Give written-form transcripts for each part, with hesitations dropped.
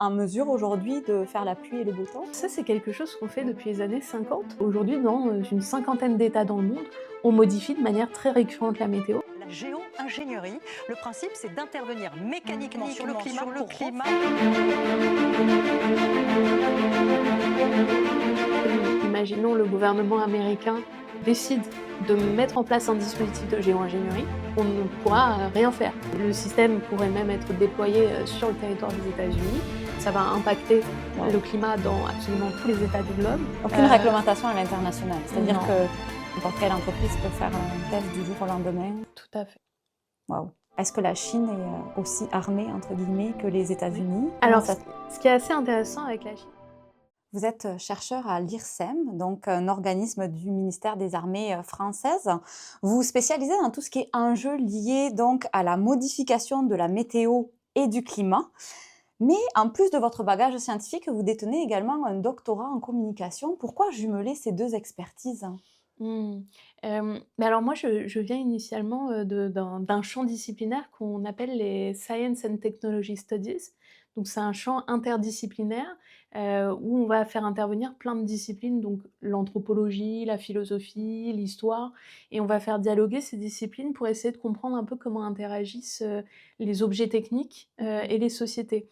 en mesure aujourd'hui de faire la pluie et le beau temps? Ça, c'est quelque chose qu'on fait depuis les années 50. Aujourd'hui, dans une cinquantaine d'États dans le monde, on modifie de manière très récurrente la météo. La géo-ingénierie, le principe c'est d'intervenir mécaniquement sur le climat. Imaginons le gouvernement américain décide de mettre en place un dispositif de géo-ingénierie, on ne pourra rien faire. Le système pourrait même être déployé sur le territoire des États-Unis. Ça va impacter le climat dans absolument tous les États du globe. Aucune réglementation à l'international, c'est-à-dire Non. que n'importe quelle entreprise peut faire un test du jour au lendemain. Tout à fait. Waouh. Est-ce que la Chine est aussi armée, entre guillemets, que les États-Unis? Alors, Comment ça- ce qui est assez intéressant avec la Chine, Vous êtes chercheur à l'IRSEM, donc un organisme du ministère des Armées françaises. Vous vous spécialisez dans tout ce qui est enjeux liés donc à la modification de la météo et du climat. Mais en plus de votre bagage scientifique, vous détenez également un doctorat en communication. Pourquoi jumeler ces deux expertises? Mmh. Mais alors moi je viens initialement, d'un champ disciplinaire qu'on appelle les Science and Technology Studies. Donc c'est un champ interdisciplinaire, où on va faire intervenir plein de disciplines, donc l'anthropologie, la philosophie, l'histoire et on va faire dialoguer ces disciplines pour essayer de comprendre un peu comment interagissent, les objets techniques, et les sociétés.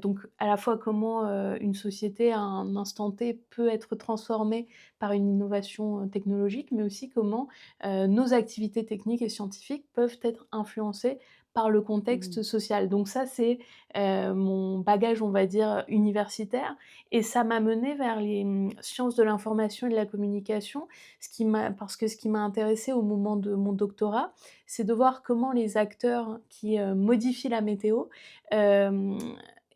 Donc à la fois comment, une société à un instant T peut être transformée par une innovation, technologique, mais aussi comment, nos activités techniques et scientifiques peuvent être influencées par le Mmh. contexte social. Donc ça, c'est, mon bagage, on va dire, universitaire et ça m'a menée vers les, sciences de l'information et de la communication. Parce que ce qui m'a intéressée au moment de mon doctorat, c'est de voir comment les acteurs qui, modifient la météo, hem,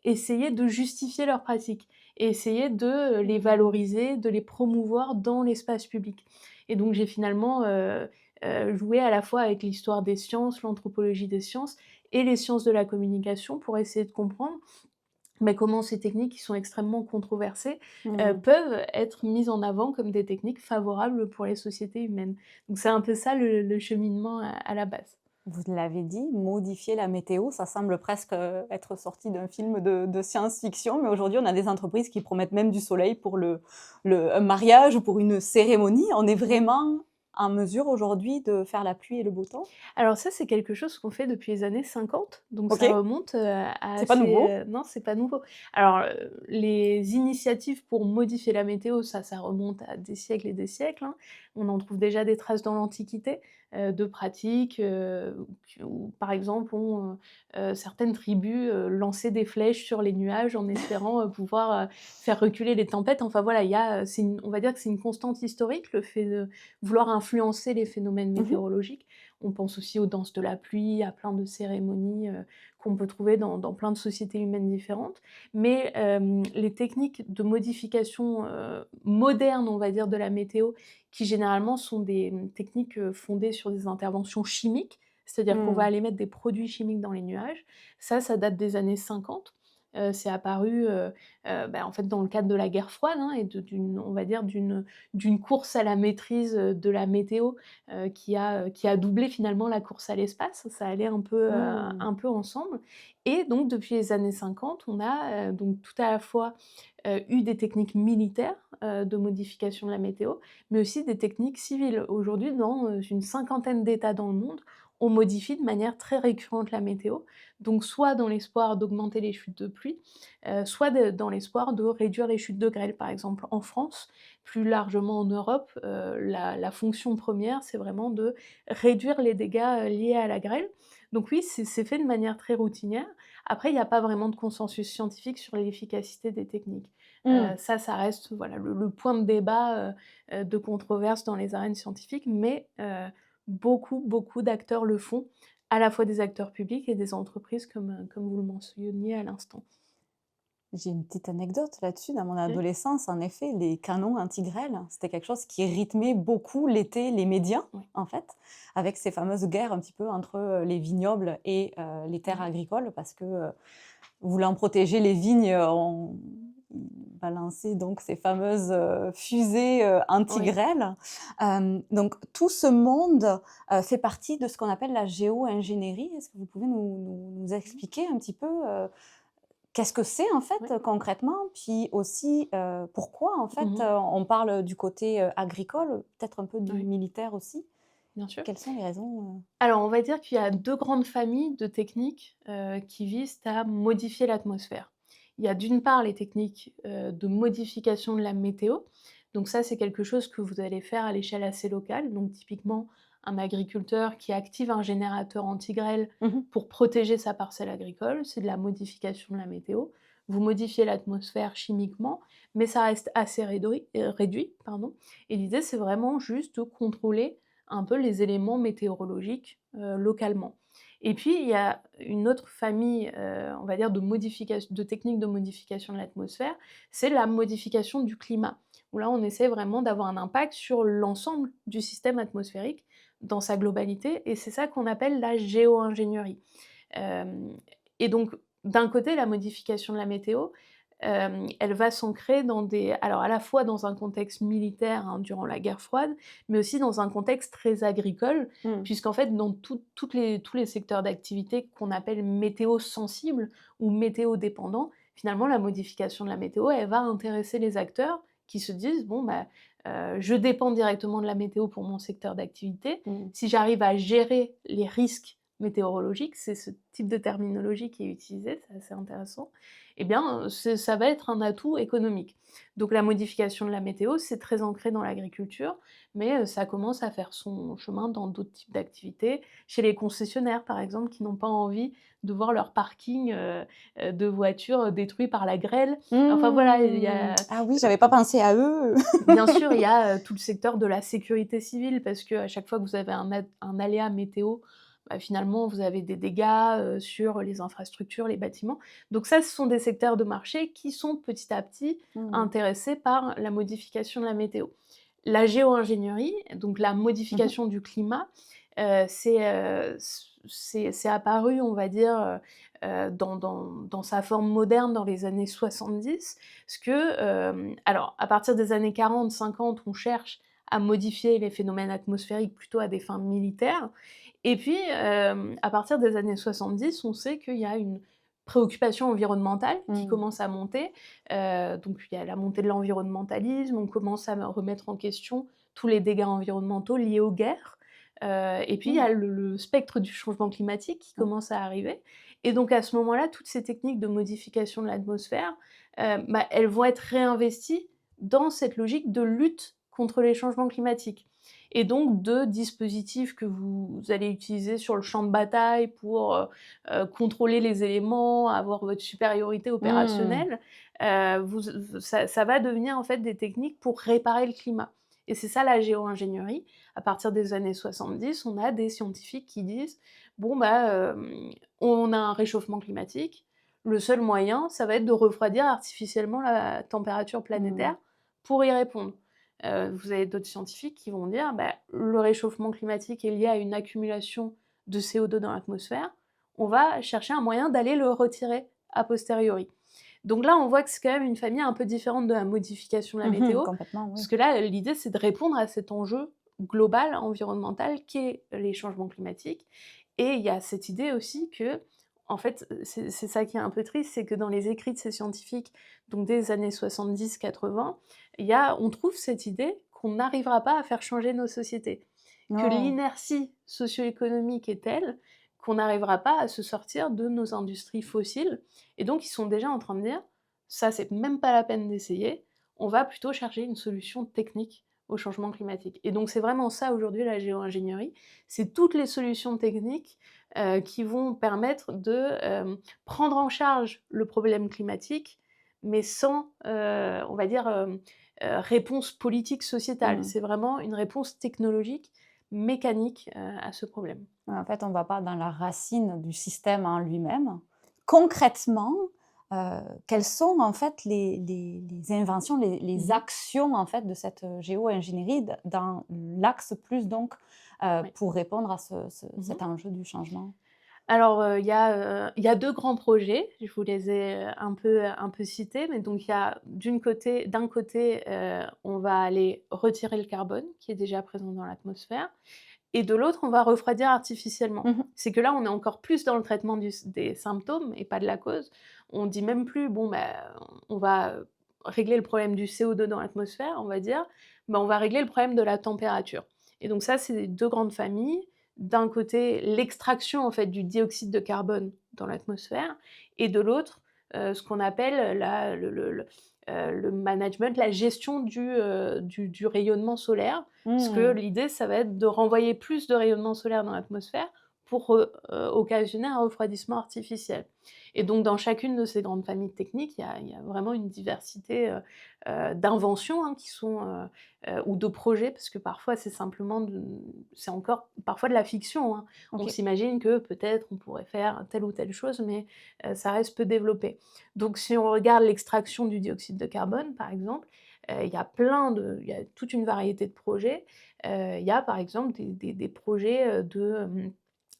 essayaient de justifier leurs pratiques et essayer de les valoriser, de les promouvoir dans l'espace public. Et donc j'ai finalement, joué à la fois avec l'histoire des sciences, l'anthropologie des sciences et les sciences de la communication pour essayer de comprendre, comment ces techniques qui sont extrêmement controversées, Mmh. peuvent être mises en avant comme des techniques favorables pour les sociétés humaines. Donc c'est un peu ça le cheminement à la base. Vous l'avez dit, modifier la météo, ça semble presque être sorti d'un film de science-fiction, mais aujourd'hui, on a des entreprises qui promettent même du soleil pour un mariage ou pour une cérémonie. On est vraiment en mesure aujourd'hui de faire la pluie et le beau temps? Alors ça, c'est quelque chose qu'on fait depuis les années 50, donc OK, ça remonte, à c'est pas assez, nouveau. non, c'est pas nouveau. Alors, les initiatives pour modifier la météo, ça remonte à des siècles et des siècles, hein. On en trouve déjà des traces dans l'Antiquité, de pratiques, où par exemple certaines tribus, lançaient des flèches sur les nuages en espérant, pouvoir, faire reculer les tempêtes. Enfin voilà, il y a, on va dire que c'est une constante historique, le fait de vouloir influencer les phénomènes Mmh. météorologiques. On pense aussi aux danses de la pluie, à plein de cérémonies, qu'on peut trouver dans plein de sociétés humaines différentes. Mais, les techniques de modification, modernes, on va dire, de la météo, qui généralement sont des, techniques, fondées sur des interventions chimiques, c'est-à-dire qu'on va Mmh. aller mettre des produits chimiques dans les nuages. Ça date des années 50. C'est apparu, en fait, dans le cadre de la guerre froide, hein, et d'une on va dire d'une course à la maîtrise, de la météo, qui a doublé finalement la course à l'espace. Ça allait Mmh. un peu ensemble et donc depuis les années 50, on a, donc tout à la fois, eu des techniques militaires, de modification de la météo, mais aussi des techniques civiles. Aujourd'hui, dans, une cinquantaine d'États dans le monde, on modifie de manière très récurrente la météo, donc soit dans l'espoir d'augmenter les chutes de pluie, soit dans l'espoir de réduire les chutes de grêle. Par exemple, en France, plus largement en Europe, la fonction première, c'est vraiment de réduire les dégâts, liés à la grêle. Donc oui, c'est fait de manière très routinière. Après, il n'y a pas vraiment de consensus scientifique sur l'efficacité des techniques. Mmh. Ça reste, voilà, le point de débat, de controverse dans les arènes scientifiques, mais beaucoup d'acteurs le font, à la fois des acteurs publics et des entreprises comme vous le mentionniez à l'instant. J'ai une petite anecdote là-dessus. Dans mon Oui. adolescence, en effet, les canons anti-grêle, c'était quelque chose qui rythmait beaucoup l'été, les médias, Ouais. en fait, avec ces fameuses guerres un petit peu entre les vignobles et les terres Mmh. agricoles, parce que voulant protéger les vignes, on balançait donc ces fameuses fusées Oui. anti-grêle. Donc tout ce monde fait partie de ce qu'on appelle la géo-ingénierie. Est-ce que vous pouvez nous Mmh. expliquer un petit peu Qu'est-ce que c'est en fait Ouais. concrètement? Puis aussi, pourquoi en fait, Mmh. on parle du côté, agricole, peut-être un peu du Oui, militaire aussi? bien sûr. Quelles sont les raisons, Alors, on va dire qu'il y a 2 grandes familles de techniques, qui visent à modifier l'atmosphère. Il y a d'une part les techniques, de modification de la météo. Donc ça, c'est quelque chose que vous allez faire à l'échelle assez locale. Donc typiquement, un agriculteur qui active un générateur anti-grêle Mmh. pour protéger sa parcelle agricole, c'est de la modification de la météo. Vous modifiez l'atmosphère chimiquement, mais ça reste assez réduit, pardon, et l'idée, c'est vraiment juste de contrôler un peu les éléments météorologiques, localement. Et puis il y a une autre famille, on va dire de techniques de modification de l'atmosphère, c'est la modification du climat. Où là, on essaie vraiment d'avoir un impact sur l'ensemble du système atmosphérique dans sa globalité et c'est ça qu'on appelle la géo-ingénierie. Hem et donc d'un côté, la modification de la météo, elle va s'ancrer dans des alors à la fois dans un contexte militaire, hein, durant la guerre froide, mais aussi dans un contexte très agricole, Mmh. puisqu'en fait dans tous les secteurs d'activité qu'on appelle météo sensibles ou météo dépendants, finalement la modification de la météo, elle va intéresser les acteurs qui se disent: «Bon bah, je dépends directement de la météo pour mon secteur d'activité. Mmh. Si j'arrive à gérer les risques météorologiques», c'est ce type de terminologie qui est utilisée, c'est assez intéressant, eh bien, ça va être un atout économique. Donc la modification de la météo, c'est très ancré dans l'agriculture, mais ça commence à faire son chemin dans d'autres types d'activités. Chez les concessionnaires, par exemple, qui n'ont pas envie de voir leur parking, de voitures détruit par la grêle. Enfin voilà, il y Mmh. a Ah oui, j'avais pas pensé à eux. bien sûr, il y a, tout le secteur de la sécurité civile parce qu'à chaque fois que vous avez un aléa météo, bah, finalement, vous avez des dégâts, sur les infrastructures, les bâtiments. Donc ça, ce sont des secteurs de marché qui sont petit à petit Mmh. intéressés par la modification de la météo. La géo-ingénierie, donc la Mmh mh. modification du climat, c'est apparu, on va dire, dans sa forme moderne dans les années 70. Parce que, alors à partir des années 40-50, on cherche à modifier les phénomènes atmosphériques plutôt à des fins militaires et puis, à partir des années 70, on sait qu'il y a une préoccupation environnementale qui Mmh. commence à monter. Donc il y a la montée de l'environnementalisme, on commence à remettre en question tous les dégâts environnementaux liés aux guerres. Et puis il y Mmh. a le spectre du changement climatique qui Mmh. commence à arriver et donc à ce moment-là, toutes ces techniques de modification de l'atmosphère, bah, elles vont être réinvesties dans cette logique de lutte contre les changements climatiques et donc de dispositifs que vous allez utiliser sur le champ de bataille pour, contrôler les éléments, avoir votre supériorité Mmh. opérationnelle, ça va devenir en fait des techniques pour réparer le climat et c'est ça la géo-ingénierie. À partir des années 70, on a des scientifiques qui disent: «Bon bah, on a un réchauffement climatique, le seul moyen, ça va être de refroidir artificiellement la température Mmh. planétaire pour y répondre». Vous avez d'autres scientifiques qui vont dire: «Bah, le réchauffement climatique est lié à une accumulation de CO2 dans l'atmosphère, on va chercher un moyen d'aller le retirer a posteriori». Donc là, on voit que c'est quand même une famille un peu différente de la modification de la Mmh mh. météo, Complètement, oui. parce que là, l'idée, c'est de répondre à cet enjeu global environnemental qu'est les changements climatiques et il y a cette idée aussi que, en fait, c'est ça qui est un peu triste, c'est que dans les écrits de ces scientifiques, donc des années 70-80, on trouve cette idée qu'on n'arrivera pas à faire changer nos sociétés, que Oh. l'inertie socio-économique est telle qu'on n'arrivera pas à se sortir de nos industries fossiles et donc ils sont déjà en train de dire: «Ça, c'est même pas la peine d'essayer, on va plutôt chercher une solution technique au changement climatique» et donc c'est vraiment ça aujourd'hui la géo-ingénierie, c'est toutes les solutions techniques, qui vont permettre de, prendre en charge le problème climatique, mais sans, on va dire, réponse politique sociétale. Mmh. C'est vraiment une réponse technologique, mécanique, à ce problème. Ouais, en fait, on va pas dans la racine du système en lui-même. Concrètement, quelles sont en fait les inventions, les Mmh. actions en fait de cette, géo-ingénierie dans l'axe plus donc, Ouais. pour répondre à Mmh. cet enjeu du changement? Alors, il y a 2 grands projets, je vous les ai, un peu cités, mais donc il y a d'un côté, on va aller retirer le carbone qui est déjà présent dans l'atmosphère et de l'autre, on va refroidir artificiellement. Mmh. C'est que là, on est encore plus dans le traitement des symptômes et pas de la cause. On dit même plus: «Bon, bah, on va, régler le problème du CO2 dans l'atmosphère», on va dire, bah, on va régler le problème de la température. Et donc ça, c'est 2 grandes familles. D'un côté, l'extraction, en fait, du dioxyde de carbone dans l'atmosphère et de l'autre, ce qu'on appelle la le management, la gestion du rayonnement solaire. Parce que Mmh. l'idée, ça va être de renvoyer plus de rayonnement solaire dans l'atmosphère pour, occasionner un refroidissement artificiel. Et donc dans chacune de ces grandes familles techniques, il y a vraiment une diversité, d'inventions, hein, qui sont, ou de projets, parce que parfois c'est encore parfois de la fiction, hein. On OK. s'imagine que peut-être on pourrait faire telle ou telle chose, mais ça reste peu développé. Donc si on regarde l'extraction du dioxyde de carbone, par exemple, il y a toute une variété de projets. Il y a par exemple des projets,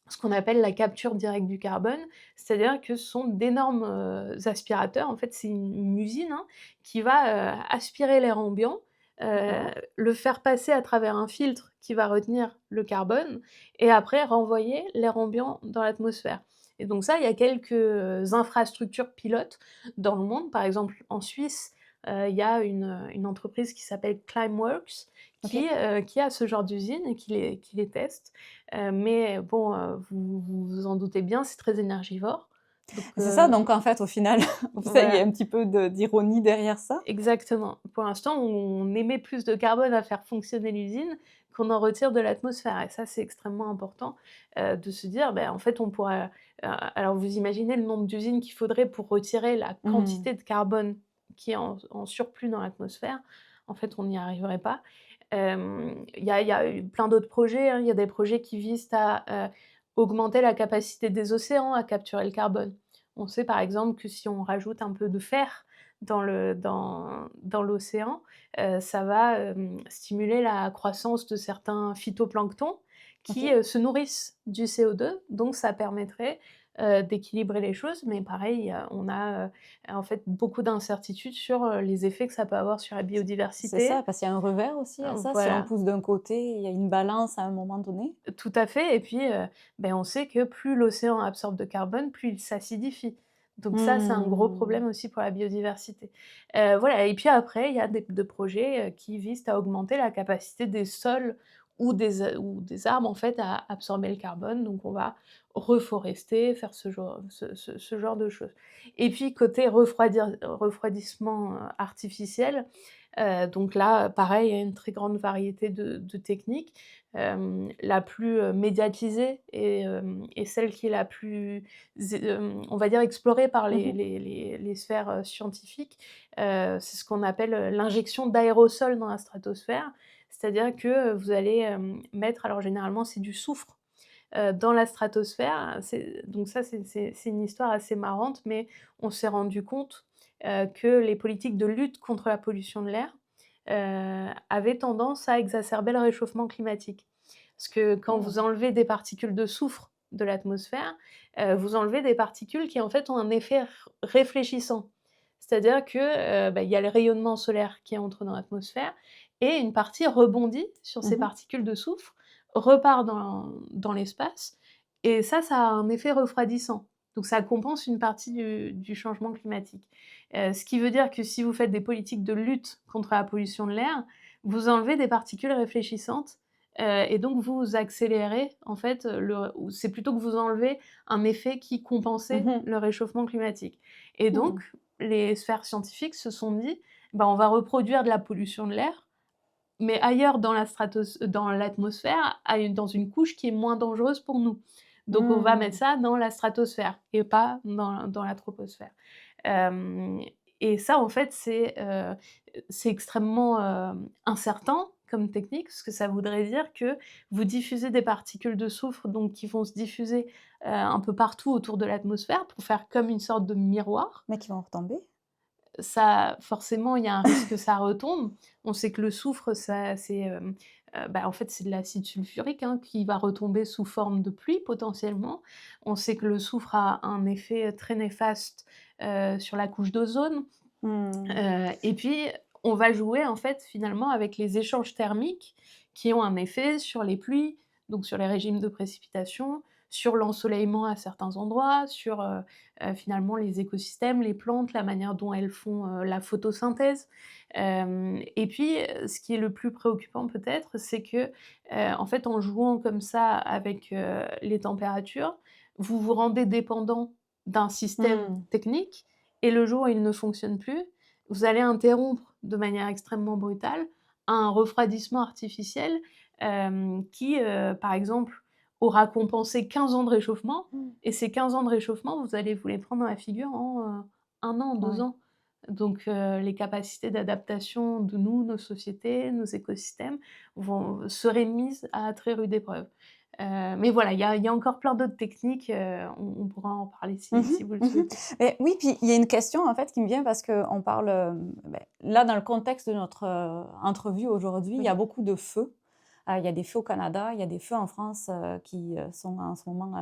ce qu'on appelle la capture directe du carbone, c'est-à-dire que ce sont d'énormes, aspirateurs. En fait, c'est une usine, hein, qui va, aspirer l'air ambiant, heu, D'accord. le faire passer à travers un filtre qui va retenir le carbone et après renvoyer l'air ambiant dans l'atmosphère. Et donc ça, il y a quelques infrastructures pilotes dans le monde. Par exemple, en Suisse, il y a une entreprise qui s'appelle Climeworks OK. qui a ce genre d'usine et qui les teste. Mais bon, vous vous en doutez bien, c'est très énergivore. Donc C'est ça, donc en fait, au final, ça, il y a voilà, un petit peu d'ironie derrière ça? exactement. Pour l'instant, on émet plus de carbone à faire fonctionner l'usine qu'on en retire de l'atmosphère et ça, c'est extrêmement important, de se dire, en fait, on pourra alors vous imaginez le nombre d'usines qu'il faudrait pour retirer la Mmh. quantité de carbone qui est en surplus dans l'atmosphère. En fait, on n'y arriverait pas. Il y a eu plein d'autres projets, hein. Il y a des projets qui visent à, augmenter la capacité des océans à capturer le carbone. On sait par exemple que si on rajoute un peu de fer dans l'océan, ça va, stimuler la croissance de certains phytoplanctons qui, OK. se nourrissent du CO2, donc ça permettrait, d'équilibrer les choses. Mais pareil, on a, en fait beaucoup d'incertitudes sur, les effets que ça peut avoir sur la C'est ça, biodiversité. parce qu'il y a un revers aussi à ça. Si on Voilà. pousse d'un côté, il y a une balance à un moment donné. Tout à fait et puis, on sait que plus l'océan absorbe de carbone, plus il s'acidifie. Donc ça, c'est un gros Mmh. problème aussi pour la biodiversité. Voilà et puis après, il y a des projets, qui visent à augmenter la capacité des sols ou des arbres, en fait, à absorber le carbone. Donc on va reforester, faire ce genre de choses. Et puis côté refroidissement, artificiel, donc là, pareil, il y a une très grande variété de techniques. La plus, médiatisée et celle qui est la plus on va dire explorée par Mmh les mh. les les les sphères, scientifiques, c'est ce qu'on appelle, l'injection d'aérosols dans la stratosphère. C'est-à-dire que, vous allez, mettre alors généralement c'est du soufre, dans la stratosphère. C'est une histoire assez marrante, mais on s'est rendu compte, que les politiques de lutte contre la pollution de l'air, avaient tendance à exacerber le réchauffement climatique. Parce que quand vous Mmh. enlevez des particules de soufre de l'atmosphère, vous enlevez des particules qui en fait ont un effet réfléchissant. C'est-à-dire que, il y a le rayonnement solaire qui entre dans l'atmosphère et une partie rebondit sur ces Mmh. particules de soufre, repart dans l'espace et ça a un effet refroidissant. Donc ça compense une partie du changement climatique. Ce qui veut dire que si vous faites des politiques de lutte contre la pollution de l'air, vous enlevez des particules réfléchissantes, et donc vous accélérez en fait, ou c'est plutôt que vous enlevez un effet qui compensait Mmh. le réchauffement climatique. Et donc Mmh. les sphères scientifiques se sont dit: on va reproduire de la pollution de l'air, mais ailleurs dans l'atmosphère, dans une couche qui est moins dangereuse pour nous. Donc on va mettre Mmh. ça dans la stratosphère et pas dans la troposphère. Hem et ça, en fait, c'est extrêmement, incertain comme technique, parce que ça voudrait dire que vous diffusez des particules de soufre, donc qui vont se diffuser, un peu partout autour de l'atmosphère pour faire comme une sorte de miroir. Mais qui vont retomber? Ça forcément, il y a un risque que ça retombe. On sait que le soufre, ça c'est, en fait, c'est de l'acide sulfurique, hein, qui va retomber sous forme de pluie potentiellement. On sait que le soufre a un effet très néfaste, sur la couche d'ozone. Mmh. Et puis, on va jouer en fait finalement avec les échanges thermiques qui ont un effet sur les pluies. donc sur les régimes de précipitation, sur l'ensoleillement à certains endroits, sur finalement les écosystèmes, les plantes, la manière dont elles font la photosynthèse. Et puis, ce qui est le plus préoccupant peut-être, c'est que en fait, en jouant comme ça avec les températures, vous vous rendez dépendant d'un système Mmh. technique, et le jour où il ne fonctionne plus, vous allez interrompre de manière extrêmement brutale un refroidissement artificiel qui, par exemple, aura compensé 15 ans de réchauffement, Mmh. et ces 15 ans de réchauffement, vous allez vous les prendre dans la figure en 1 an, 2 Ouais. ans. Donc les capacités d'adaptation de nous, nos sociétés, nos écosystèmes seraient mises à très rude épreuve. Mais voilà, il y a encore plein d'autres techniques, on pourra en parler Mmh si vous le mh. Mmh. souhaitez. Et oui, puis il y a une question en fait qui me vient parce qu'on parle, là dans le contexte de notre, entrevue aujourd'hui, il y a Oui. beaucoup de feux. Il y a des feux au Canada, il y a des feux en France, qui, sont en ce moment,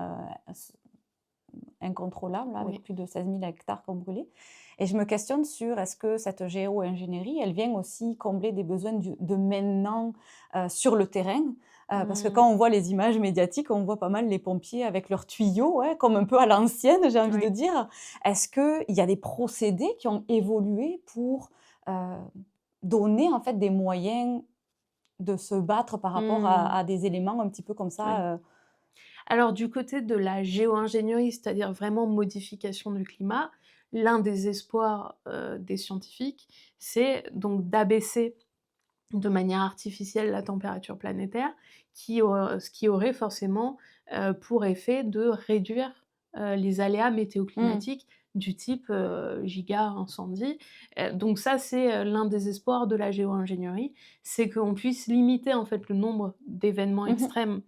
incontrôlables, là, avec Oui. plus de 16 000 hectares qui ont brûlé. Et je me questionne sur est-ce que cette géo-ingénierie, elle vient aussi combler des besoins de maintenant, sur le terrain? Parce que Mmh. quand on voit les images médiatiques, on voit pas mal les pompiers avec leurs tuyaux, ouais, comme un peu à l'ancienne, j'ai envie de Oui. dire. Est-ce qu'il y a des procédés qui ont évolué pour, heu, donner en fait des moyens de se battre par rapport Mmh. à des éléments un petit peu comme Oui. ça? Alors du côté de la géo-ingénierie, c'est-à-dire vraiment modification du climat, l'un des espoirs, des scientifiques, c'est donc d'abaisser de manière artificielle la température planétaire, ce qui aurait forcément, pour effet de réduire, les aléas Mmh. météo-climatiques du type, giga incendie. Donc ça, c'est, l'un des espoirs de la géo-ingénierie, c'est qu'on puisse limiter en fait le nombre d'événements Mmh mh. extrêmes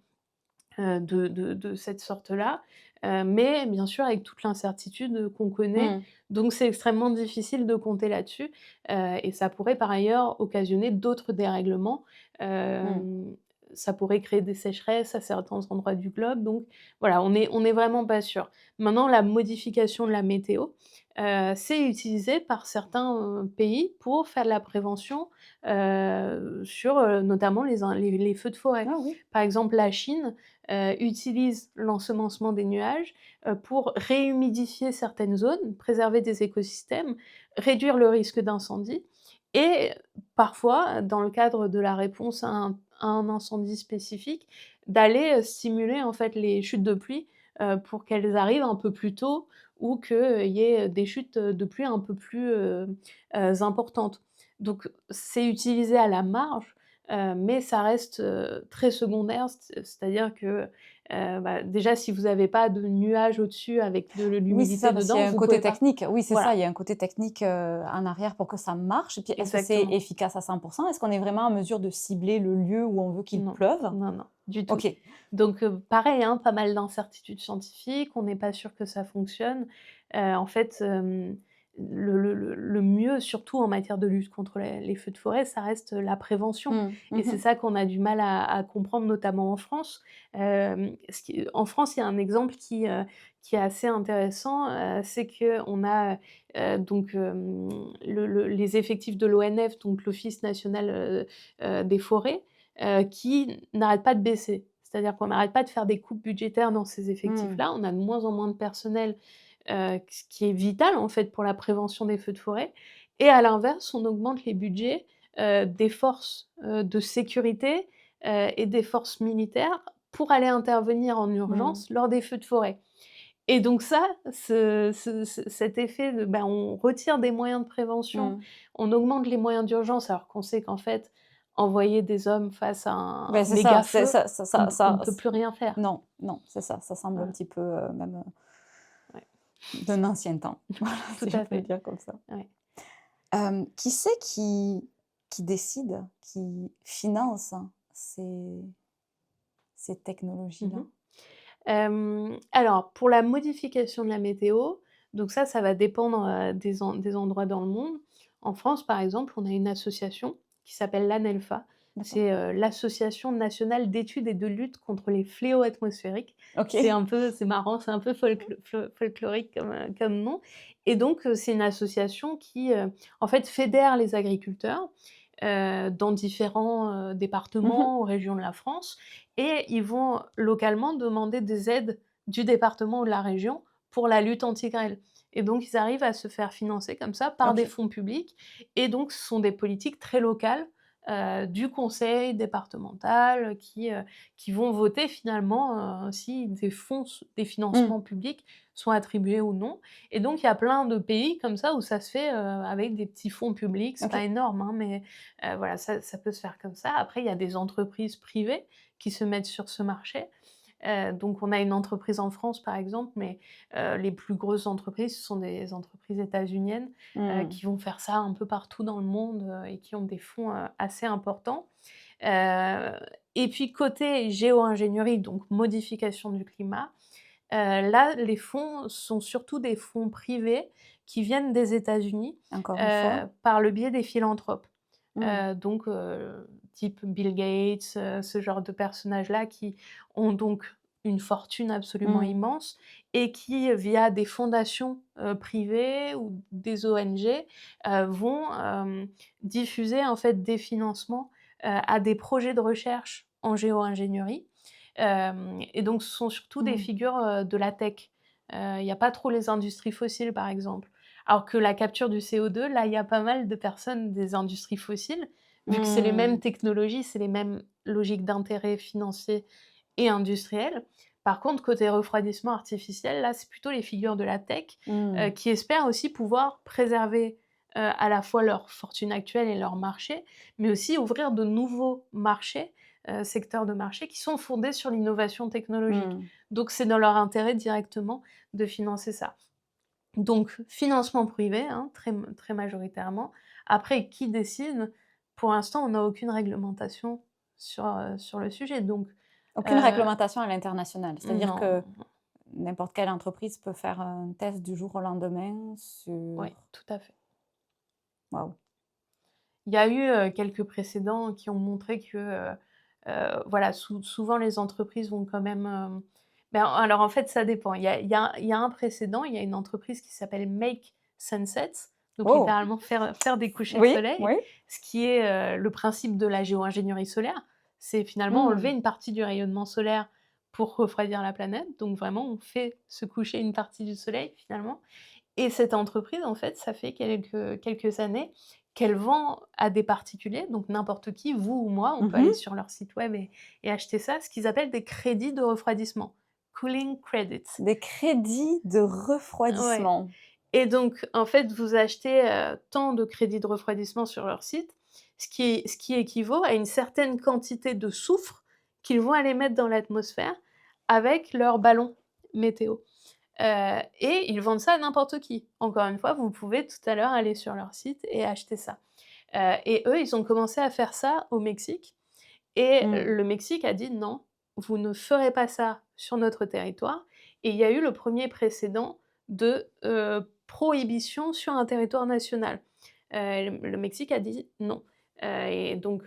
de cette sorte-là, mais bien sûr avec toute l'incertitude qu'on connaît, Mmh. donc c'est extrêmement difficile de compter là-dessus, et ça pourrait par ailleurs occasionner d'autres dérèglements. Mmh. Ça pourrait créer des sécheresses à certains endroits du globe, donc voilà, on est vraiment pas sûr. Maintenant la modification de la météo, c'est utilisé par certains, pays pour faire de la prévention, sur, notamment les feux de forêt. Ah oui. Par exemple, la Chine utilise l'ensemencement des nuages, pour réhumidifier certaines zones, préserver des écosystèmes, réduire le risque d'incendie, et parfois, dans le cadre de la réponse à un incendie spécifique, d'aller, stimuler en fait les chutes de pluie, pour qu'elles arrivent un peu plus tôt, ou qu'il y ait des chutes, de pluie un peu plus, importantes. Donc c'est utilisé à la marge, mais ça reste, très secondaire. C'est-à-dire que, déjà si vous avez pas de nuages au-dessus avec de Oui, c'est l'humidité ça, parce qu'il y dedans, a un vous côté pouvez pas. technique. Oui, c'est ça, Voilà, il y a un côté technique, en arrière pour que ça marche. Et puis, est-ce que c'est exactement. efficace à 100? Est-ce qu'on est vraiment en mesure de cibler le lieu où on veut qu'il Non, pleuve? non, non, du tout. OK. Donc pareil, hein, pas mal d'incertitudes scientifiques, on n'est pas sûr que ça fonctionne. En fait, le mieux, surtout en matière de lutte contre les feux de forêt, ça reste la prévention, Mmh. et Mmh c'est mh. ça qu'on a du mal à comprendre, notamment en France. En France, il y a un exemple qui est assez intéressant, c'est qu'on a, donc les effectifs de l'ONF, donc l'Office national, des forêts, qui n'arrête pas de baisser. C'est-à-dire qu'on n'arrête pas de faire des coupes budgétaires dans ces Mmh. effectifs-là. On a de moins en moins de personnel, ce qui est vital, en fait, pour la prévention des feux de forêt, et à l'inverse, on augmente les budgets, des forces, de sécurité, et des forces militaires pour aller intervenir en Mmh. urgence lors des feux de forêt. Et donc ça, cet effet de, on retire des moyens de prévention, Mmh. on augmente les moyens d'urgence alors qu'on sait qu'en fait, envoyer des hommes face à un Beh, c'est ça, méga c'est feu, ça ça ça on ne ça peut s plus rien faire. non, non, c'est ça, ça semble un Voilà, petit peu, même, ouais, d'un ancien temps. Voilà, tout si je à peux le fait, dire comme ça. ouais. Qui c'est qui décide, qui finance ces Mmh technologies-là? mh. Alors pour la modification de la météo, donc ça va dépendre, des endroits dans le monde. En France, par exemple, on a une association qui s'appelle l'ANELFA. D'accord. C'est, l'Association nationale d'études et de lutte contre les fléaux atmosphériques. OK. C'est marrant, c'est un peu folklorique comme nom, et donc c'est une association qui, en fait fédère les agriculteurs, dans différents départements ou régions de la France, et ils vont localement demander des aides du département ou de la région pour la lutte anti-grêle. Et donc ils arrivent à se faire financer comme ça par des OK. fonds publics, et donc ce sont des politiques très locales du conseil départemental qui vont voter finalement si des Mmh. financements publics sont attribués ou non. Et donc il y a plein de pays comme ça où ça se fait avec des petits fonds publics. C'est pas OK. énorme, hein, mais voilà, ça peut se faire comme ça. Après, il y a des entreprises privées qui se mettent sur ce marché. Donc on a une entreprise en France, par exemple, mais les plus grosses entreprises, ce sont des entreprises états-uniennes Mmh. qui vont faire ça un peu partout dans le monde et qui ont des fonds assez importants. Heu et puis côté géo-ingénierie, donc modification du climat, là, les fonds sont surtout des fonds privés qui viennent des États-Unis, Encore une fois. par le biais des philanthropes. Mmh. Donc type Bill Gates, ce genre de personnages-là qui ont donc une fortune absolument Mmh. immense et qui, via des fondations, privées ou des ONG, vont, diffuser en fait des financements, à des projets de recherche en géo-ingénierie. Et donc ce sont surtout des Mmh. figures, de la tech. Il y a pas trop les industries fossiles, par exemple. Alors que la capture du CO2, là, il y a pas mal de personnes des industries fossiles, vu que c'est les mêmes Mmh. technologies, c'est les mêmes logiques d'intérêt financier et industriel. Par contre, côté refroidissement artificiel, là, c'est plutôt les figures de la tech, Mmh. qui espèrent aussi pouvoir préserver, à la fois leur fortune actuelle et leur marché, mais aussi ouvrir de nouveaux marchés, secteurs de marché qui sont fondés sur l'innovation technologique. Mmh. Donc c'est dans leur intérêt directement de financer ça. Donc financement privé, hein, très majoritairement. Après, qui décide? Pour l'instant, on n'a aucune réglementation sur le sujet, donc Aucune heu, réglementation à l'international. C'est-à-dire non, que n'importe quelle entreprise peut faire un test du jour au lendemain sur ouais, tout à fait. waouh. Il y a eu, quelques précédents qui ont montré que, voilà, souvent les entreprises vont quand même, ben, alors en fait, ça dépend. Il y a un précédent, il y a une entreprise qui s'appelle Make Sunsets, donc Oh! littéralement faire des couchers de Oui, soleil, oui. ce qui est, le principe de la géo-ingénierie solaire. C'est finalement enlever Mmh. une partie du rayonnement solaire pour refroidir la planète, donc vraiment on fait se coucher une partie du soleil finalement. Et cette entreprise, en fait, ça fait quelques années qu'elle vend à des particuliers, donc n'importe qui, vous ou moi, on peut aller Mmh. sur leur site web et acheter ça, ce qu'ils appellent des crédits de refroidissement, cooling credits. Des crédits de Ouais. refroidissement. Et donc, en fait, vous achetez, tant de crédits de refroidissement sur leur site, ce qui équivaut à une certaine quantité de soufre qu'ils vont aller mettre dans l'atmosphère avec leur ballon météo. Et ils vendent ça à n'importe qui. Encore une fois, vous pouvez tout à l'heure aller sur leur site et acheter ça. Et eux, ils ont commencé à faire ça au Mexique, et Mmh. le Mexique a dit: «Non, vous ne ferez pas ça sur notre territoire», et il y a eu le premier précédent de, prohibition sur un territoire national. Le Mexique a dit: «Non», et donc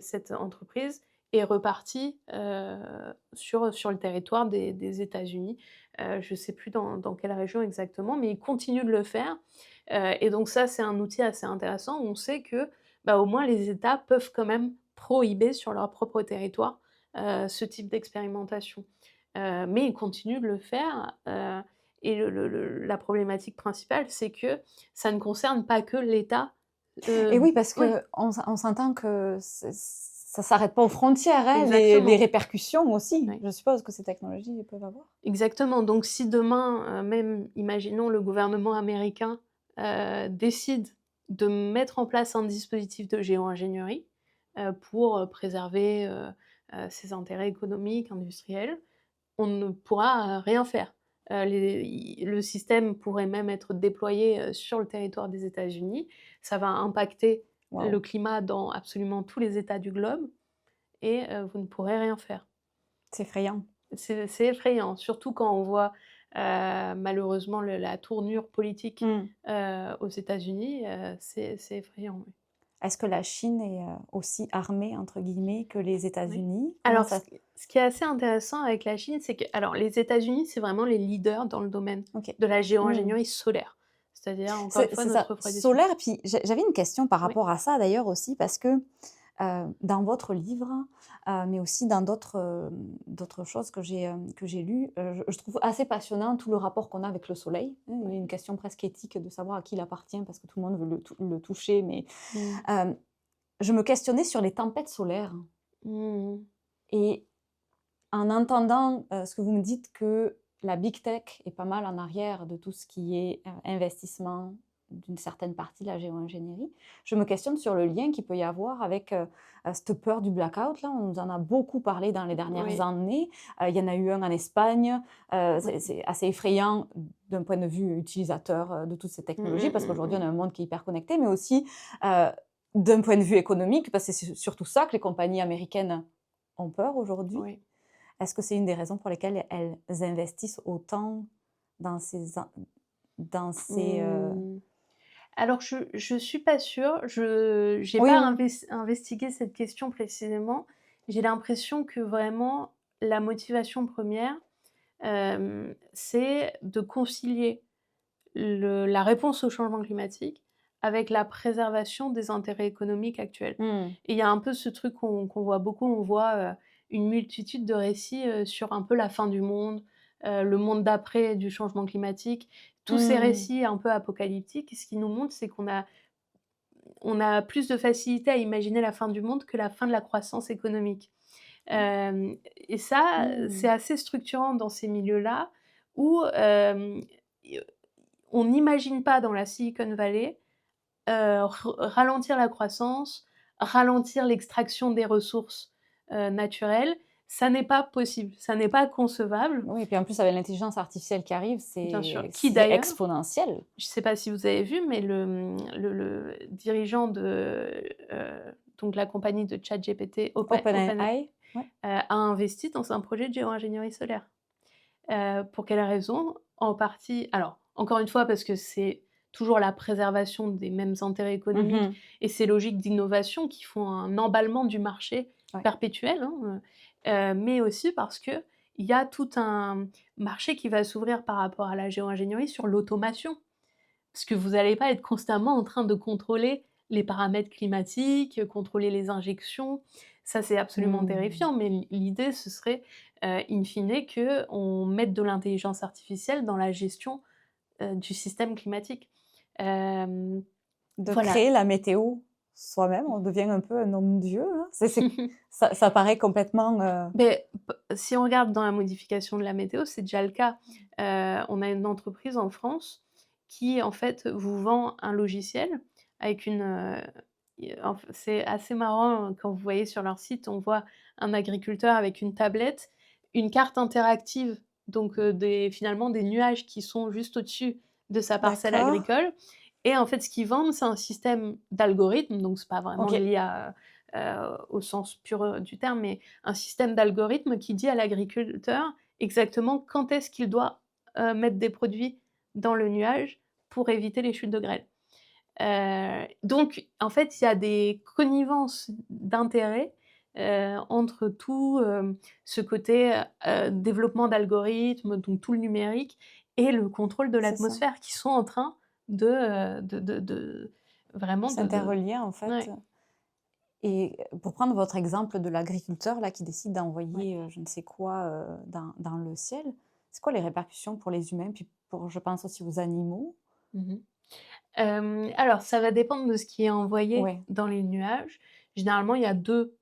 cette entreprise est repartie, sur le territoire des États-Unis. Je ne sais plus dans quelle région exactement, mais ils continuent de le faire, et donc ça, c'est un outil assez intéressant où on sait que, bah, au moins les États peuvent quand même prohiber sur leur propre territoire, ce type d'expérimentation. Mais ils continuent de le faire, et la problématique principale, c'est que ça ne concerne pas que l'État, Et oui, parce ouais, qu'on s'entend que ça s'arrête pas aux frontières, hein, les exactement, répercussions aussi, ouais. je suppose que ces technologies peuvent avoir? Exactement, donc si demain, même imaginons le gouvernement américain, décide de mettre en place un dispositif de géo-ingénierie, pour, préserver, ses intérêts économiques, industriels, on ne pourra, rien faire. Le système pourrait même être déployé, sur le territoire des États-Unis. Ça va impacter le Waouh, climat dans absolument tous les États du globe, et vous ne pourrez rien faire. c'est effrayant. C'est effrayant, surtout quand on voit, malheureusement la tournure politique, Mmh. aux États-Unis, c'est effrayant, oui. Est-ce que la Chine est, aussi «armée» entre guillemets que les Oui. États-Unis? Comment Alors ça ce qui est assez intéressant avec la Chine, c'est que alors les États-Unis, c'est vraiment les leaders dans le domaine OK. de la Mmh. géo-ingénierie solaire. C'est-à-dire, encore une fois, C'est notre ça, refroidissement. solaire. Et puis j'avais une question par Oui. rapport à ça d'ailleurs aussi, parce que dans votre livre, mais aussi dans d'autres choses que j'ai lues, je trouve assez passionnant tout le rapport qu'on a avec le soleil, hein. Il y a une question presque éthique de savoir à qui il appartient, parce que tout le monde veut le toucher. Mais Mmh. euh, je me questionnais sur les tempêtes solaires. Mmh. Et en entendant ce que vous me dites, que la big tech est pas mal en arrière de tout ce qui est investissement d'une certaine partie de la géo-ingénierie, je me questionne sur le lien qu'il peut y avoir avec cette peur du blackout. Là, on nous en a beaucoup parlé dans les dernières Oui. années. Il y en a eu un en Espagne. Oui. C'est assez effrayant d'un point de vue utilisateur de toutes ces Mmh, technologies, mmh, parce mmh, qu'aujourd'hui, on mmh. a un monde qui est hyper connecté, mais aussi d'un point de vue économique, parce que c'est surtout ça que les compagnies américaines ont peur aujourd'hui. Oui. Est-ce que c'est une des raisons pour lesquelles elles investissent autant dans dans ces Mmh. Alors je suis pas sûre, je j'ai Oui, pas oui. investigué cette question précisément. J'ai l'impression que vraiment la motivation première, c'est de concilier la réponse au changement climatique avec la préservation des intérêts économiques actuels. Mmh. Et il y a un peu ce truc qu'on voit beaucoup, on voit, une multitude de récits, sur un peu la fin du monde, le monde d'après du changement climatique. Tous ces Mmh. récits un peu apocalyptiques, ce qu'ils nous montrent, c'est qu'on a plus de facilité à imaginer la fin du monde que la fin de la croissance économique. Et ça, c'est Mmh. assez structurant dans ces milieux-là où, on n'imagine pas dans la Silicon Valley, ralentir la croissance, ralentir l'extraction des ressources, naturelles. Ça n'est pas possible, ça n'est pas concevable, Oui, et puis en plus, avec l'intelligence artificielle qui arrive, bien sûr. Qui c'est d'ailleurs, exponentiel. je ne sais pas si vous avez vu, mais le dirigeant donc la compagnie de ChatGPT, OpenAI, OpenAI, ouais. a investi dans un projet de géo-ingénierie solaire. Pour quelle raison? En partie, alors, encore une fois, parce que c'est toujours la préservation des mêmes intérêts économiques Mmh. et ces logiques d'innovation qui font un emballement du marché Ouais. perpétuel, hein, mais aussi parce qu'il y a tout un marché qui va s'ouvrir par rapport à la géo-ingénierie sur l'automation. Parce que vous n'allez pas être constamment en train de contrôler les paramètres climatiques, contrôler les injections. Ça, c'est absolument Mmh. terrifiant, mais l'idée, ce serait, in fine, qu'on mette de l'intelligence artificielle dans la gestion, du système climatique. Hem, De voilà. créer la météo soi-même, on devient un peu un homme-dieu, là. Ça paraît complètement, Beh, si on regarde dans la modification de la météo, c'est déjà le cas. On a une entreprise en France qui, en fait, vous vend un logiciel avec c'est assez marrant, quand vous voyez sur leur site, on voit un agriculteur avec une tablette, une carte interactive, donc finalement des nuages qui sont juste au-dessus de sa parcelle d'accord. agricole. Et en fait, ce qu'ils vendent, c'est un système d'algorithmes, donc c'est pas vraiment de OK. l'IA, au sens pur, du terme, mais un système d'algorithme qui dit à l'agriculteur exactement quand est-ce qu'il doit, mettre des produits dans le nuage pour éviter les chutes de grêle. Donc en fait, il y a des connivences d'intérêts, entre tout, ce côté, développement d'algorithmes, donc tout le numérique et le contrôle de C'est ça. l'atmosphère qui sont en train de vraiment de S'interrelier, en fait. ouais, Et pour prendre votre exemple de l'agriculteur là qui décide ouais. d'envoyer, je ne sais quoi, dans le ciel, c'est quoi les répercussions pour les humains? Puis pour je pense aussi aux animaux? Mmh. Alors ça va dépendre de ce qui est envoyé Ouais. dans les nuages. Généralement, il y a 2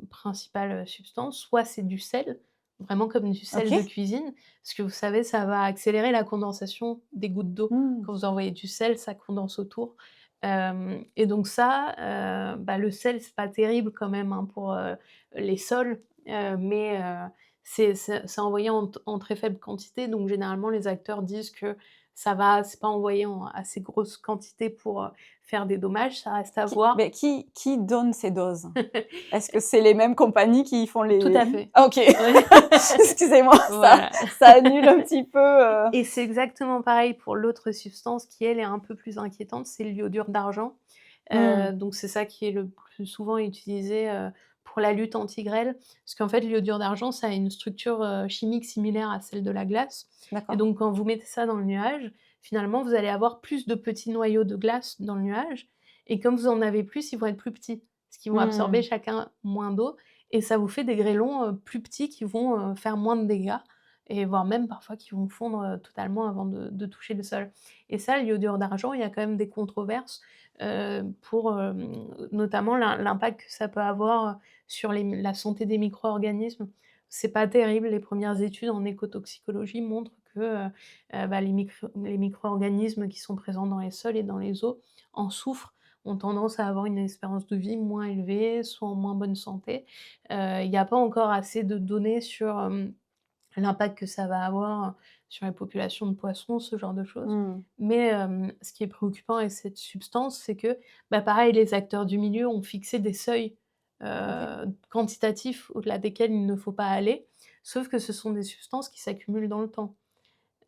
principales, substances. Soit c'est du sel, vraiment comme du sel de OK. cuisine, parce que vous savez, ça va accélérer la condensation des gouttes d'eau. Mmh. Quand vous envoyez du sel, ça condense autour. Et donc ça, bah, le sel, c'est pas terrible quand même, hein, pour, les sols, mais c'est envoyé en très faible quantité, donc généralement les acteurs disent que c'est pas envoyé en assez grosse quantité pour, faire des dommages, ça reste à voir. Qui donne ces doses? Est-ce que c'est les mêmes compagnies qui font Tout à les fait. ah OK. Ouais. Excusez-moi, Voilà. ça annule un petit peu, Et c'est exactement pareil pour l'autre substance qui, elle, est un peu plus inquiétante, c'est l'iodure d'argent. Mmh. Donc c'est ça qui est le plus souvent utilisé, pour la lutte anti-grêle. Parce qu'en fait, l'iodure d'argent, ça a une structure, chimique similaire à celle de la glace. Et D'accord. donc quand vous mettez ça dans le nuage, finalement, vous allez avoir plus de petits noyaux de glace dans le nuage et comme vous en avez plus, ils vont être plus petits, parce qu'ils vont absorber Mmh. chacun moins d'eau et ça vous fait des grêlons, plus petits qui vont, faire moins de dégâts et voire même parfois qui vont fondre, totalement avant de toucher le sol et ça, le iodure d'argent, il y a quand même des controverses, pour, notamment l'impact que ça peut avoir, sur la santé des micro-organismes. C'est pas terrible, les premières études en écotoxicologie montrent que, bah, les micro-organismes qui sont présents dans les sols et dans les eaux en souffrent, ont tendance à avoir une espérance de vie moins élevée, sont en moins bonne santé. Il y a pas encore assez de données sur, l'impact que ça va avoir sur les populations de poissons, ce genre de choses. Mmh. Mais, ce qui est préoccupant avec cette substance, c'est que, bah, pareil, les acteurs du milieu ont fixé des seuils, OK. quantitatifs au-delà desquels il ne faut pas aller, sauf que ce sont des substances qui s'accumulent dans le temps.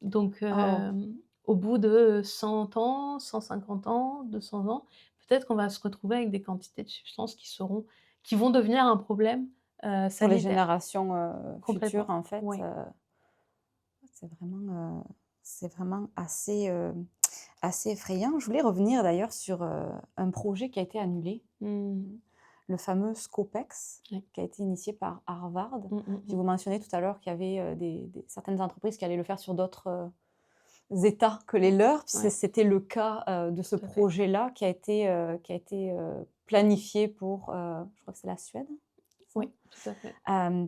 Donc, Oh, au bout de 100 ans, 150 ans, 200 ans, peut-être qu'on va se retrouver avec des quantités de substances qui vont devenir un problème, pour les sanitaire, générations, futures, complètement. en fait, Ouais. c'est vraiment assez, assez effrayant. Je voulais revenir d'ailleurs sur, un projet qui a été annulé, Mmh. le fameux SCOPEX, Ouais. qui a été initié par Harvard. Mmh mh Puis mh. vous mentionnez tout à l'heure qu'il y avait, des certaines entreprises qui allaient le faire sur d'autres, États que les leurs. Puis Ouais, c'était le cas, de ce tout à fait. projet-là qui a été, planifié pour, je crois que c'est la Suède, c'est ça? Oui, tout à fait.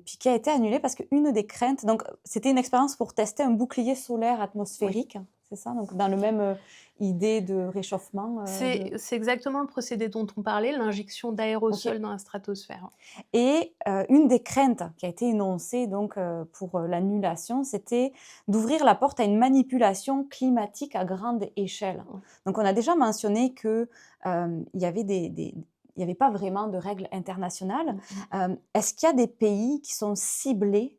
Puis qui a été annulé parce qu'une des craintes donc c'était une expérience pour tester un bouclier solaire Oui. atmosphérique, c'est ça? Donc dans le même, idée de réchauffement, de C'est exactement le procédé dont on parlait, l'injection OK. d'aérosols dans la stratosphère. Et une des craintes qui a été énoncée donc, pour, l'annulation, c'était d'ouvrir la porte à une manipulation climatique à grande échelle. Ouais. Donc on a déjà mentionné que, il y avait il y avait pas vraiment de règles internationales. Mmh mh. Est-ce qu'il y a des pays qui sont ciblés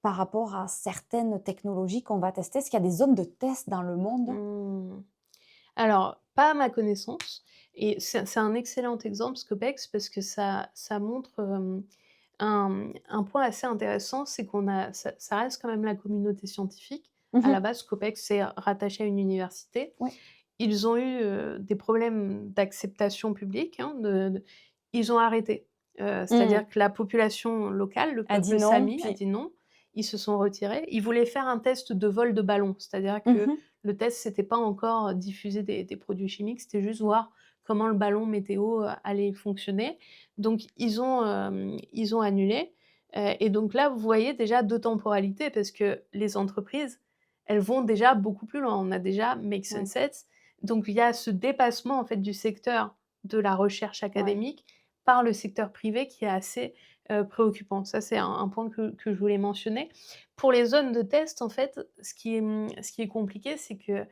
par rapport à certaines technologies qu'on va tester? Est-ce qu'il y a des zones de test dans le monde? Mmh. Alors, pas à ma connaissance et c'est un excellent exemple Scopex parce que ça montre, un point assez intéressant, c'est qu'on a ça reste quand même la communauté scientifique. À la Mmh. base, Scopex, c'est rattaché à une université. Oui. Ils ont eu, des problèmes d'acceptation publique, hein, ils ont arrêté. Mmh. C'est-à-dire que la population locale, le A dit peuple non, sami, a puis dit non. Ils se sont retirés. Ils voulaient faire un test de vol de ballon, c'est-à-dire que mmh. le test, c'était pas encore diffuser des produits chimiques, c'était juste voir comment le ballon météo, allait fonctionner. Donc ils ont annulé, et donc là, vous voyez déjà 2 temporalités parce que les entreprises, elles vont déjà beaucoup plus loin. On a déjà Make Oui, Sunsets, donc il y a ce dépassement en fait du secteur de la recherche ouais. académique par le secteur privé qui est assez, préoccupant. Ça, c'est un point que je voulais mentionner. Pour les zones de test, en fait, ce qui est compliqué, c'est que,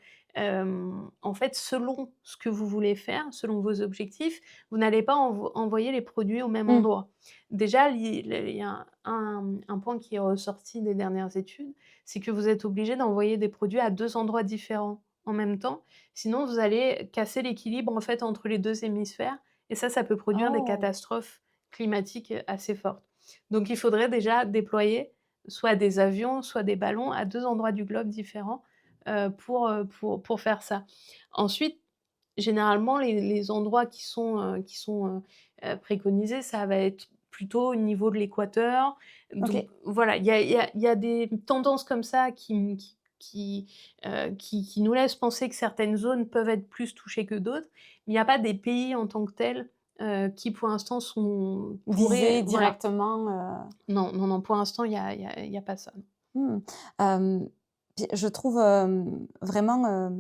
en fait, selon ce que vous voulez faire, selon vos objectifs, vous n'allez pas envoyer les produits au même Mmh. endroit. Déjà, il y a un point qui est ressorti des dernières études, c'est que vous êtes obligé d'envoyer des produits à 2 endroits différents en même temps. Sinon, vous allez casser l'équilibre, en fait, entre les 2 hémisphères et ça peut produire des Oh! catastrophes climatiques, assez fortes. Donc il faudrait déjà déployer soit des avions, soit des ballons à 2 endroits du globe différents, pour faire ça. Ensuite, généralement, les endroits qui sont, préconisés, ça va être plutôt au niveau de l'équateur. Donc OK. voilà, il y a des tendances comme ça qui nous laissent penser que certaines zones peuvent être plus touchées que d'autres. Mais il n'y a pas des pays en tant que tels, qui pour l'instant Viser pourraient voilà. directement, Non, non, non, pour l'instant, il y a pas ça. mmh. Puis je trouve, vraiment,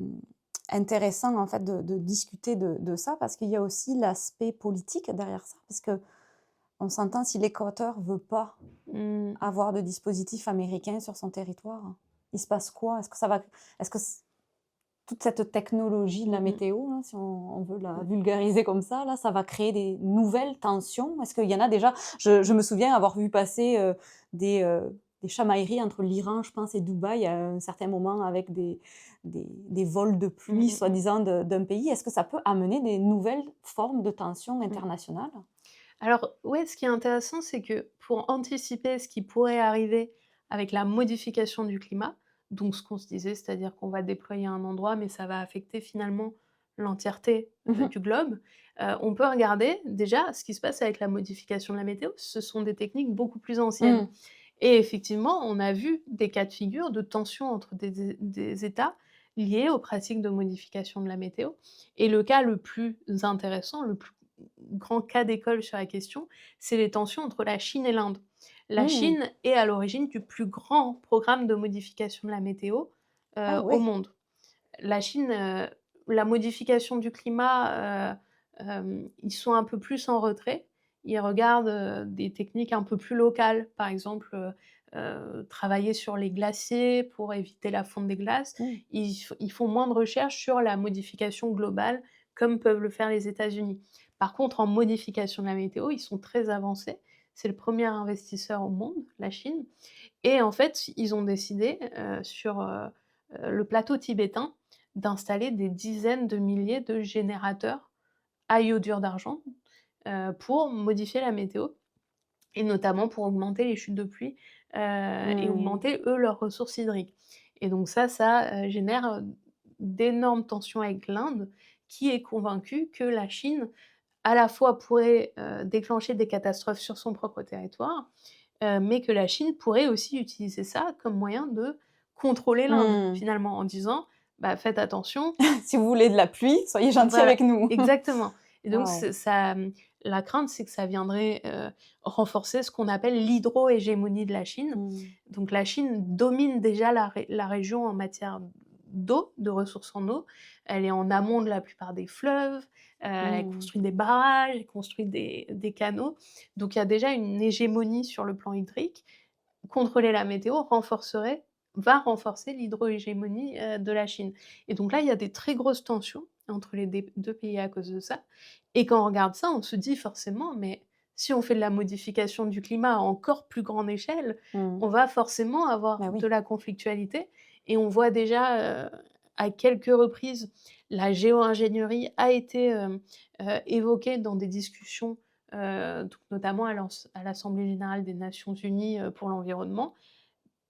intéressant en fait de discuter de ça parce qu'il y a aussi l'aspect politique derrière ça. Parce qu'on s'entend si l'Équateur veut pas Mmh. avoir de dispositif américain sur son territoire, il se passe quoi? Est-ce que toute cette technologie de la Mmh mh. météo là, si on veut la vulgariser comme ça va créer des nouvelles tensions? Est-ce qu'il y en a déjà? Je me souviens avoir vu passer, des chamailleries entre l'Iran, je pense, et Dubaï à un certain moment avec des vols de Mmh pluie mh mh. soi-disant d'un pays. Est-ce que ça peut amener des nouvelles formes de tensions Mmh. internationales? Alors, ouais, ce qui est intéressant, c'est que pour anticiper ce qui pourrait arriver avec la modification du climat, Donc ce qu'on se disait, c'est-à-dire qu'on va déployer à un endroit, mais ça va affecter finalement l'entièreté, Mmh. du globe. On peut regarder déjà ce qui se passe avec la modification de la météo. Ce sont des techniques beaucoup plus anciennes Mmh. et effectivement, on a vu des cas de figure de tension entre des États liés aux pratiques de modification de la météo et le cas le plus intéressant, le plus grand cas d'école sur la question, c'est les tensions entre la Chine et l'Inde. La Mmh. Chine est à l'origine du plus grand programme de modification de la météo, Ah au ouais. monde. La Chine, la modification du climat, ils sont un peu plus en retrait. Ils regardent, des techniques un peu plus locales, par exemple, travailler sur les glaciers pour éviter la fonte des glaces. Mmh. Ils font moins de recherches sur la modification globale, comme peuvent le faire les États-Unis. Par contre, en modification de la météo, ils sont très avancés. C'est le premier investisseur au monde, la Chine et en fait, ils ont décidé, sur, le plateau tibétain, d'installer des dizaines de milliers de générateurs à iodure d'argent, pour modifier la météo et notamment pour augmenter les chutes de pluie, et Mmh. augmenter, eux, leurs ressources hydriques et donc ça, génère, d'énormes tensions avec l'Inde qui est convaincue que la Chine, à la fois, pourrait, déclencher des catastrophes sur son propre territoire, mais que la Chine pourrait aussi utiliser ça comme moyen de contrôler l'Inde, Mmh. finalement, en disant: «Bah, faites attention». Si vous voulez de la pluie, soyez gentils Voilà, avec nous. exactement et donc Waouh. la crainte, c'est que ça viendrait, renforcer ce qu'on appelle l'hydro-hégémonie de la Chine. Mmh. Donc la Chine domine déjà la région en matière d'eau, de ressources en eau. Elle est en amont de la plupart des fleuves, elle Mmh. construit des barrages, elle construit des canaux. Donc il y a déjà une hégémonie sur le plan hydrique. Contrôler la météo va renforcer l'hydro-hégémonie, de la Chine et donc là, il y a des très grosses tensions entre les 2 pays à cause de ça et quand on regarde ça, on se dit forcément: «Mais si on fait de la modification du climat à encore plus grande échelle, Mmh. on va forcément avoir Bah de oui. la conflictualité» et on voit déjà, à quelques reprises, la géo-ingénierie a été, évoquée dans des discussions, donc notamment à l'Assemblée générale des Nations unies, pour l'environnement.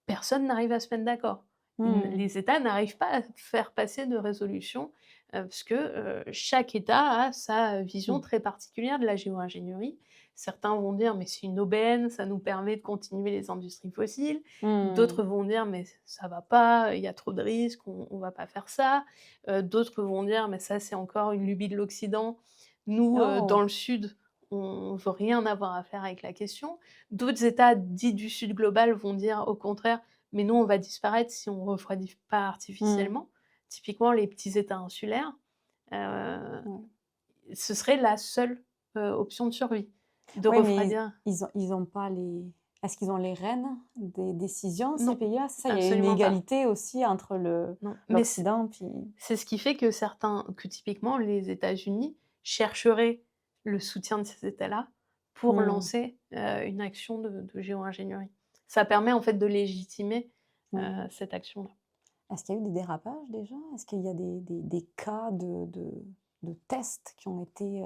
Personne n'arrive à se mettre d'accord. Mmh. Les États n'arrivent pas à faire passer de résolution, parce que, chaque État a sa vision Mmh. très particulière de la géo-ingénierie. Certains vont dire: «Mais c'est une aubaine, ça nous permet de continuer les industries fossiles». Mmh. D'autres vont dire: «Mais ça va pas, il y a trop de risques, on va pas faire ça». D'autres vont dire: «Mais ça, c'est encore une lubie de l'Occident. Nous, dans Oh! le Sud, on veut rien avoir à faire avec la question». D'autres États dits du Sud global vont dire au contraire: «Mais nous, on va disparaître si on refroidit pas Mmh. artificiellement». Typiquement, les petits États insulaires, heu, Ouais. ce serait la seule, option de survie, de Ouais, mais refroidir. ils ont pas les est-ce qu'ils ont les rênes des décisions, ces Non, pays-là? C'est ça, il y a une absolument pas. égalité aussi entre Non, mais l'Occident puis c'est ce qui fait que typiquement les États-Unis chercheraient le soutien de ces États-là pour mmh. lancer, une action de géo-ingénierie. Ça permet en fait de légitimer, Ouais. cette action-là. Est-ce qu'il y a eu des dérapages déjà? Est-ce qu'il y a des cas de tests qui ont été,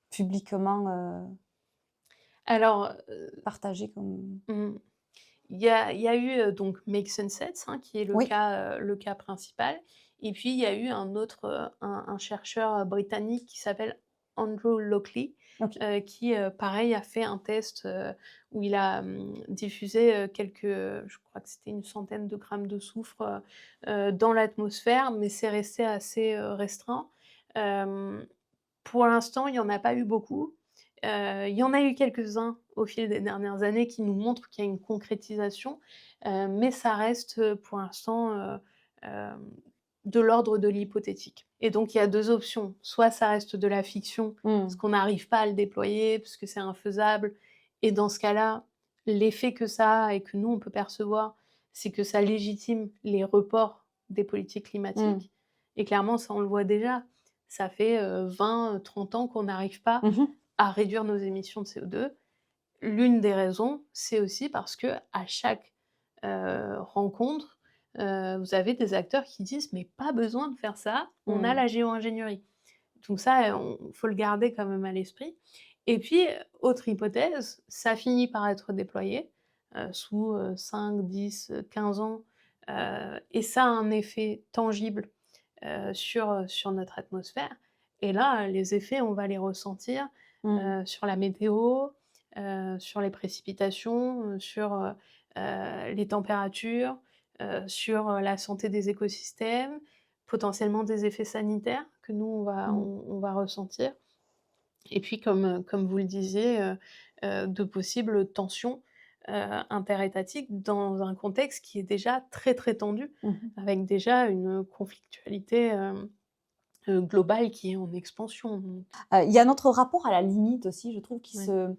publiquement, Alors, partagés comme mmh il y a eu, donc Make Sunsets, hein, qui est oui, le cas principal et puis il y a eu un autre, un chercheur, britannique qui s'appelle Andrew Lockley, OK. qui, pareil a fait un test, où il a, diffusé, je crois que c'était une centaine de grammes de soufre, dans l'atmosphère, mais c'est resté assez, restreint. Hem Pour l'instant, il y en a pas eu beaucoup. Il y en a eu quelques-uns au fil des dernières années qui nous montrent qu'il y a une concrétisation, mais ça reste, pour l'instant, hem, de l'ordre de l'hypothétique et donc il y a 2 options. Soit ça reste de la fiction, parce Mmh. qu'on n'arrive pas à le déployer, parce que c'est infaisable et dans ce cas-là, l'effet que ça a et que nous on peut percevoir, c'est que ça légitime les reports des politiques Mmh. climatiques et clairement ça on le voit déjà. Ça fait, 20, 30 ans qu'on n'arrive pas Mmh mh. à réduire nos émissions de CO2. L'une des raisons, c'est aussi parce qu'à chaque, rencontre, vous avez des acteurs qui disent: «Mais pas besoin de faire ça, on a Mmh. la géo-ingénierie». Donc ça, on faut le garder quand même à l'esprit et puis, autre hypothèse, ça finit par être déployé, sous, 5-10, 15 ans, et ça a un effet tangible sur notre atmosphère. Et là, les effets, on va les ressentir Mmh. sur la météo, sur les précipitations, sur les températures, sur la santé des écosystèmes, potentiellement des effets sanitaires que nous, Mmh. on va ressentir. Et puis comme vous le disiez, de possibles tensions, interétatiques dans un contexte qui est déjà très, très tendu, Mmh. avec déjà une conflictualité, globale qui est en expansion, donc Il y a notre rapport à la limite aussi, je trouve, ouais.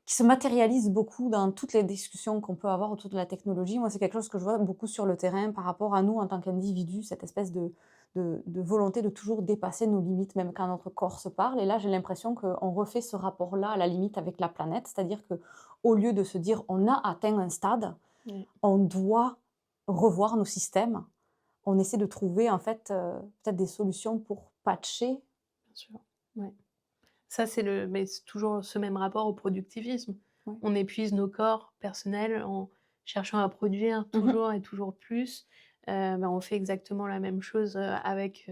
qui se matérialise beaucoup dans toutes les discussions qu'on peut avoir autour de la technologie. Moi, c'est quelque chose que je vois beaucoup sur le terrain par rapport à nous en tant qu'individus, cette espèce de volonté de toujours dépasser nos limites, même quand notre corps se parle. Et là, j'ai l'impression qu'on refait ce rapport-là à la limite avec la planète, c'est-à-dire que au lieu de se dire on a atteint un stade, Ouais, on doit revoir nos systèmes. On essaie de trouver en fait peut-être des solutions pour patcher. bien sûr, ouais. Ça, c'est toujours ce même rapport au productivisme. Ouais. On épuise nos corps personnels en cherchant à produire Mhm. toujours et toujours plus. On fait exactement la même chose, avec,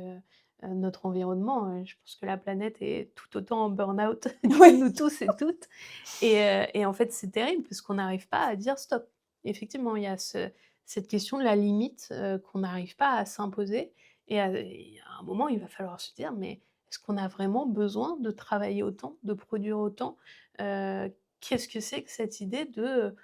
notre environnement, je pense que la planète est tout autant en burn-out que Oui. nous tous et toutes et en fait, c'est terrible parce qu'on n'arrive pas à dire: «Stop». Effectivement, il y a cette question de la limite, qu'on n'arrive pas à s'imposer et à un moment, il va falloir se dire: «Mais est-ce qu'on a vraiment besoin de travailler autant, de produire autant?» Qu'est-ce que c'est que cette idée de,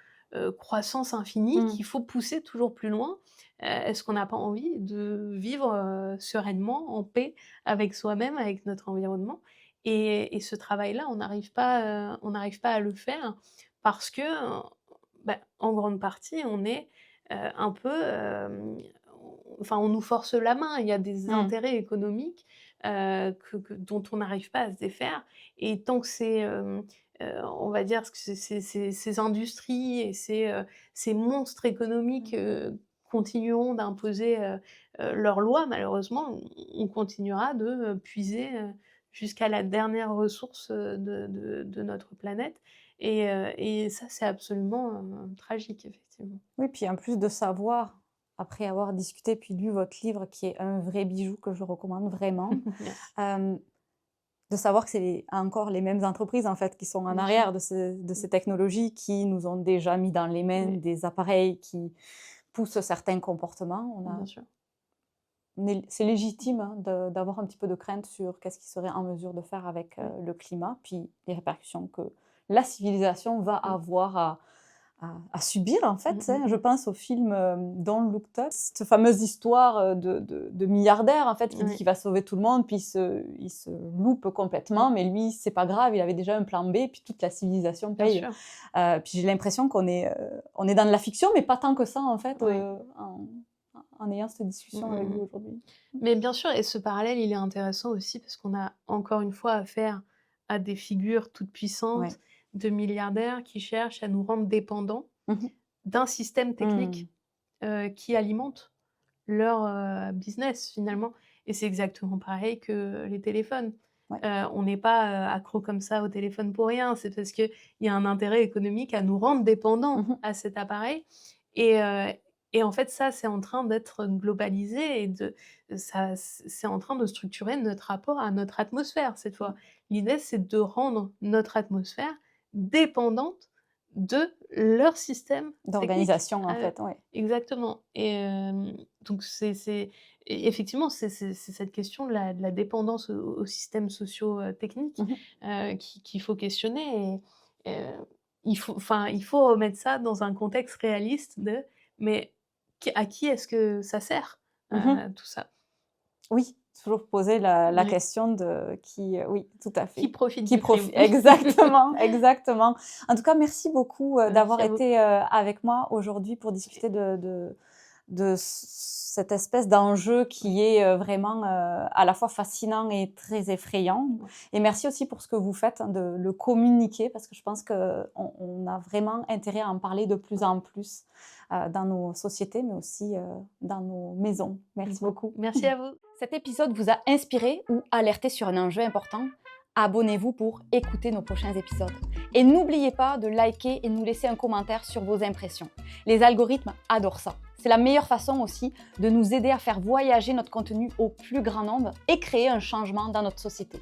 croissance infinie Mm. qu'il faut pousser toujours plus loin? Est-ce qu'on n'a pas envie de vivre, sereinement, en paix avec soi-même, avec notre environnement? Et ce travail-là, on n'arrive pas à le faire parce que, en grande partie, on est, un peu, enfin, on nous force la main. Il y a des Mm. intérêts économiques, dont on n'arrive pas à se défaire et tant que on va dire que ces industries et ces monstres économiques, continueront d'imposer, leurs lois, malheureusement, on continuera de, puiser, jusqu'à la dernière ressource, de notre planète et ça, c'est absolument, tragique, effectivement. Oui, puis en plus de savoir, après avoir discuté puis lu votre livre qui est un vrai bijou que je recommande vraiment, Merci, hem, de savoir que c'est encore les mêmes entreprises en fait qui sont en bien sûr. arrière de Mmh. ces technologies qui nous ont déjà mis dans les mains Ouais, des appareils qui poussent certains comportements. bien sûr. C'est légitime, hein, d'avoir un petit peu de crainte sur qu'est-ce qu'ils seraient en mesure de faire avec, Ouais. le climat, puis les répercussions que la civilisation va Mmh. avoir à subir, en Mmh fait, mh hein. Je mh. pense au film, Don't Look Up, cette fameuse histoire, de milliardaire, en fait, qui dit Ouais, qu'il va sauver tout le monde, puis il se loupe mmh, complètement, mais lui, c'est pas grave, il avait déjà un plan B, puis toute la civilisation bien paye. sûr. Puis j'ai l'impression on est dans de la fiction, mais pas tant que ça, en fait, Ouais. en ayant cette Mmh discussion mh avec vous mh. aujourd'hui. Mais bien sûr et ce parallèle, il est intéressant aussi parce qu'on a encore une fois affaire à des figures toutes Ouais. puissantes de milliardaires qui cherchent à nous rendre dépendants Mmh mh. d'un système Mmh. technique, qui alimente leur, business finalement et c'est exactement pareil que les téléphones. Ouais. On n'est pas, accro comme ça au téléphone pour rien, c'est parce qu'il y a un intérêt économique à nous rendre dépendants Mmh mh. à cet appareil et et en fait ça, c'est en train d'être globalisé et c'est en train de structurer notre rapport à notre atmosphère cette Mmh. fois. L'idée, c'est de rendre notre atmosphère dépendante de leur système technique. D'organisation, en fait, ouais. Exactement et donc et effectivement, c'est cette question de la dépendance aux systèmes sociaux, techniques, Mmh mh. qu'il faut questionner et il faut remettre ça dans un contexte réaliste de mais à qui est-ce que ça sert, Mmh mh. tout ça? Oui, toujours poser la Ouais. question de qui, oui, tout à Qui fait. profite Qui du crime? profi exactement, exactement. En tout cas, merci beaucoup, Merci d'avoir à vous. été, avec moi aujourd'hui pour discuter de cette espèce d'enjeu Ouais, qui est, vraiment, à la fois fascinant et très effrayant. ouais, Et merci aussi pour ce que vous faites, hein, de le communiquer parce que je pense qu'on a vraiment intérêt à en parler de plus en plus, dans nos sociétés, mais aussi, dans nos maisons. mmh Merci mh. beaucoup. Merci à vous. Cet épisode vous a inspiré ou alerté sur un enjeu important? abonnez-vous pour écouter nos prochains épisodes. Et n'oubliez pas de liker et nous laisser un commentaire sur vos impressions. Les algorithmes adorent ça. C'est la meilleure façon aussi de nous aider à faire voyager notre contenu au plus grand nombre et créer un changement dans notre société.